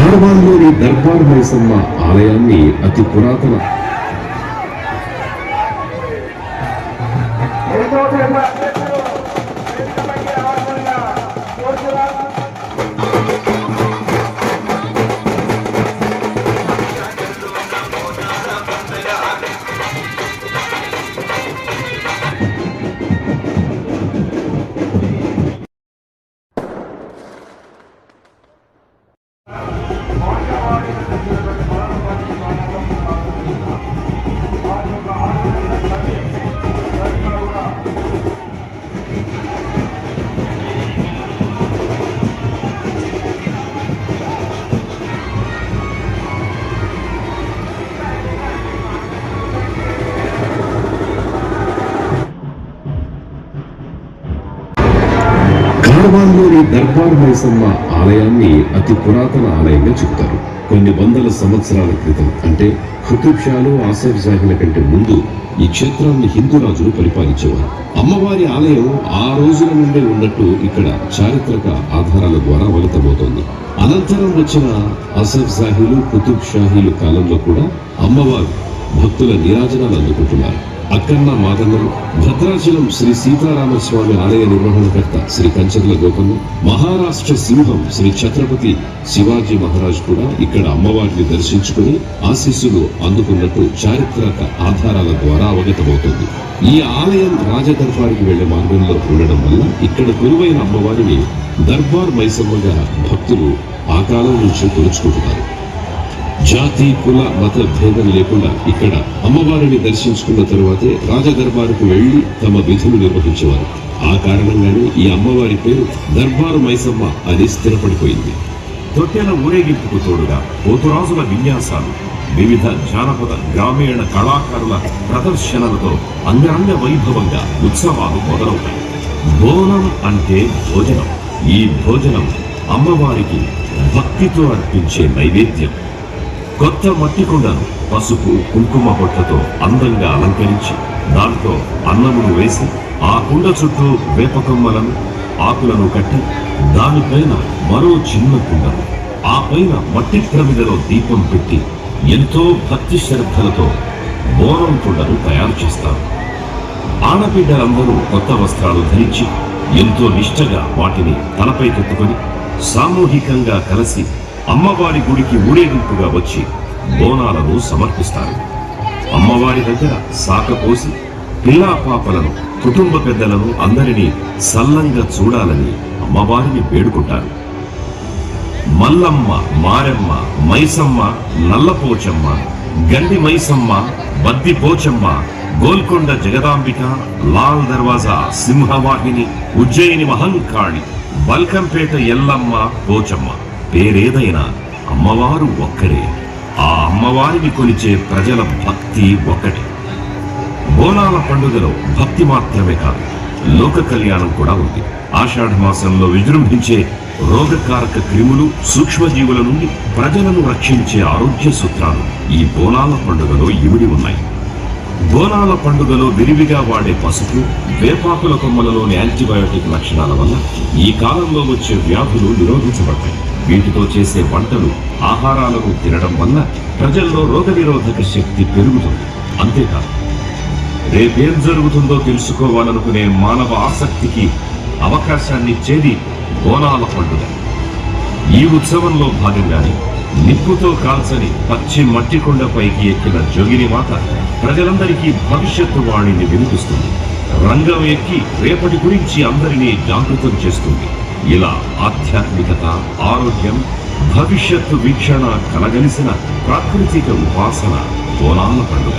కార్వాన్లోని దర్బార్ మైసమ్మ ఆలయాన్ని అతి పురాతన కార్వాన్లోని దర్బార్ మైసమ్మ ఆలయాన్ని అతి పురాతన ఆలయంగా చెబుతారు. కొన్ని వందల సంవత్సరాల క్రితం అంటే ఖుతుబ్ షాలు ఆసిఫ్ జాహీల కంటే ముందు ఈ క్షేత్రాన్ని హిందూ రాజులు పరిపాలించేవారు. అమ్మవారి ఆలయం ఆ రోజుల నుండే ఉన్నట్టు ఇక్కడ చారిత్రక ఆధారాల ద్వారా అవగతమవుతోంది. అనంతరం వచ్చిన ఆసిఫ్ జాహీలు కుతుబ్ షాహీలు కాలంలో కూడా అమ్మవారు భక్తుల నీరాజనాలు అందుకుంటున్నారు. అక్కన్న మాదన్నలు, భద్రాచలం శ్రీ సీతారామస్వామి ఆలయ నిర్వహణకర్త శ్రీ కంచర్ల గోపన్న, మహారాష్ట్ర సింహం శ్రీ ఛత్రపతి శివాజీ మహారాజ్ కూడా ఇక్కడ అమ్మవారిని దర్శించుకుని ఆశీస్సులు అందుకున్నట్టు చారిత్రక ఆధారాల ద్వారా అవగతమవుతుంది. ఈ ఆలయం రాజదర్బారికి వెళ్లే మార్గంలో ఉండడం వల్ల ఇక్కడ కొలువైన అమ్మవారిని దర్బార్ మైసమ్మగా భక్తులు ఆ కాలం నుంచి కొలుచుకుంటున్నారు. జాతి కుల మత భేదం లేకుండా ఇక్కడ అమ్మవారిని దర్శించుకున్న తరువాతే రాజదర్బారుకు వెళ్లి తమ విధులు నిర్వహించేవారు. ఆ కారణంగానే ఈ అమ్మవారి పేరు దర్బారు మైసమ్మ అని స్థిరపడిపోయింది. తొట్టెల ఊరేగింపుకు తోడుగా పోతురాజుల విన్యాసాలు, వివిధ జానపద గ్రామీణ కళాకారుల ప్రదర్శనలతో అంగరంగ వైభవంగా ఉత్సవాలు మొదలవుతాయి. బోనం అంటే భోజనం. ఈ భోజనం అమ్మవారికి భక్తితో అర్పించే నైవేద్యం. కొత్త మట్టి కుండను పసుపు కుంకుమ బొట్లతో అందంగా అలంకరించి దాంట్లో అన్నమును వేసి ఆ కుండ చుట్టూ వేపకొమ్మలను ఆకులను కట్టి దానిపైన మరో చిన్న కుండను, ఆ పైన మట్టి ప్రమిదలో దీపం పెట్టి ఎంతో భక్తి శ్రద్ధలతో బోనం కుండను తయారు చేస్తారు. ఆడబిడ్డలందరూ కొత్త వస్త్రాలు ధరించి ఎంతో నిష్టగా వాటిని తలపైకెత్తుకొని సామూహికంగా కలిసి అమ్మవారి గుడికి ఊరేగింపుగా వచ్చి బోనాలను సమర్పిస్తారు. అమ్మవారి దగ్గర సాకపోసి పిల్లా పాపలను, కుటుంబ పెద్దలను అందరినీ సల్లంగా చూడాలని అమ్మవారిని వేడుకుంటారు. మల్లమ్మ, మారెమ్మ, మైసమ్మ, నల్లపోచమ్మ, గండి మైసమ్మ, బద్ది పోచమ్మ, గోల్కొండ జగదాంబిక, లాల్ దర్వాజా సింహవాహిని, ఉజ్జయిని మహంకాళి, బల్కంపేట ఎల్లమ్మ, పోచమ్మ, పేరేదైనా అమ్మవారు ఒక్కరే. ఆ అమ్మవారిని కొలిచే ప్రజల భక్తి ఒక్కటి. బోనాల పండుగలో భక్తి మాత్రమే కాదు, లోక కళ్యాణం కూడా ఉంది. ఆషాఢ మాసంలో విజృంభించే రోగకారక క్రిములు, సూక్ష్మజీవుల నుండి ప్రజలను రక్షించే ఆరోగ్య సూత్రాలు ఈ బోనాల పండుగలో ఇమిడి ఉన్నాయి. బోనాల పండుగలో విరివిగా వాడే పసుపు, వేపాకుల కొమ్మలలోని యాంటీబయోటిక్ లక్షణాల వల్ల ఈ కాలంలో వచ్చే వ్యాధులు నిరోధించబడతాయి. వీటితో చేసే వంటలు, ఆహారాలను తినడం వల్ల ప్రజల్లో రోగనిరోధక శక్తి పెరుగుతుంది. అంతేకాదు, రేపేం జరుగుతుందో తెలుసుకోవాలనుకునే మానవ ఆసక్తికి అవకాశాన్నిచ్చేది బోనాల పండుగ. ఈ ఉత్సవంలో భాగంగానే నిప్పుతో కాల్చని పచ్చి మట్టి కొండపైకి ఎక్కిన జోగిని మాత ప్రజలందరికీ భవిష్యత్తు వాణిని వినిపిస్తుంది. రంగం ఎక్కి రేపటి గురించి అందరినీ జాగృతం చేస్తుంది. ఇలా ఆధ్యాత్మికత, ఆరోగ్యం, భవిష్యత్తు వీక్షణ కలగలిసిన ప్రాకృతిక ఉపాసన బోనాల పండుగ.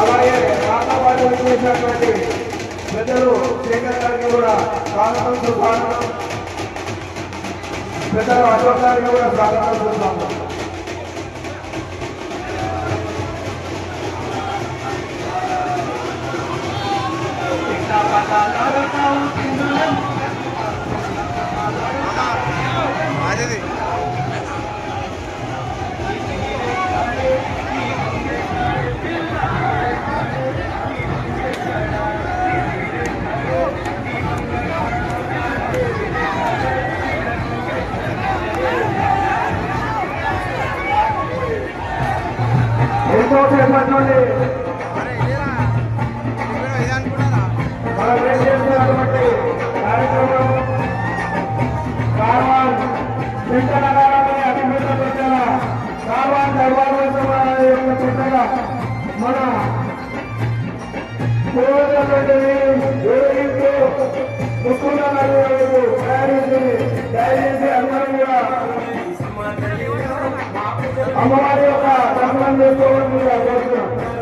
అలాగే రాష్ట్రపాటి చేసినటువంటి పెద్దలు శేఖర్ గారికి కూడా స్వాగతం సుస్వాగతం. పెద్దలు అశోక్ గారికి కూడా స్వాగతం సుస్వాగతం. ఎంతో సేపటి నుండి మనం ఏం చేస్తున్నటువంటి కార్యక్రమం కార్వాన్ చింతన నగరాన్ని అభివృద్ధి పెట్టిన కార్వాన్ దర్బార్ యొక్క చింతన మన ముఖ్యంగా దయచేసి అందరూ కూడా అమ్మవారి యొక్క దర్శనం చేసుకోవాలని కోరుతున్నాం.